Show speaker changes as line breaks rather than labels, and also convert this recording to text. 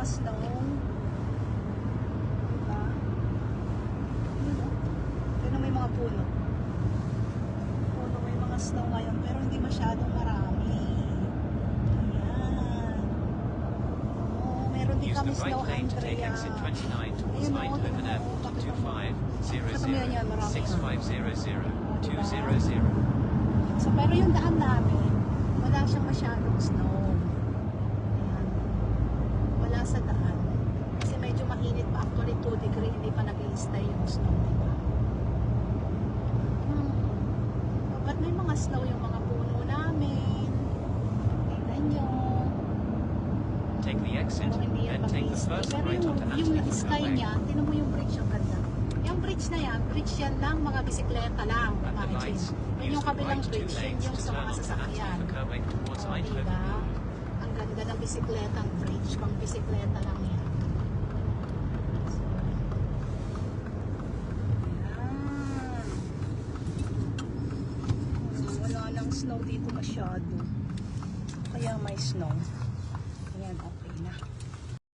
mga snow. Diba? Yun o. Yun may mga puno. Puno, may mga snow ngayon, pero hindi masyadong marami. Ayan. Oo, meron din kami snow, Andrea. Ayun o, tingnan mo. So, pero yung daan namin, wala siyang masyadong snow. Ayan. Wala sa daan. Kasi medyo mainit pa. Actually, 2 degree, hindi pa nag-i-stay yung snow. Diba? But may mga snow yung mga puno namin. Tingnan nyo.
Take the exit, then take the first right onto
Yung
Anthony
sky
Way.
niya, tinan mo yung bridge, yung ganda. Yung bridge na yan, bridge yan ng mga bisikleta lang.
At the lights,
Yun yung
use the
kabilang
right 2
bridge, yun
lanes
yung
to
sa
turn
mga
onto
sasakyan.
Anthony Curve towards
O,
Eindhoven.
diba? Ang ganda ng bisikletang bridge, pang bisikleta lang yan. So, ayan. Wala nang snow dito masyado. Kaya may snow. Ayan, okay na.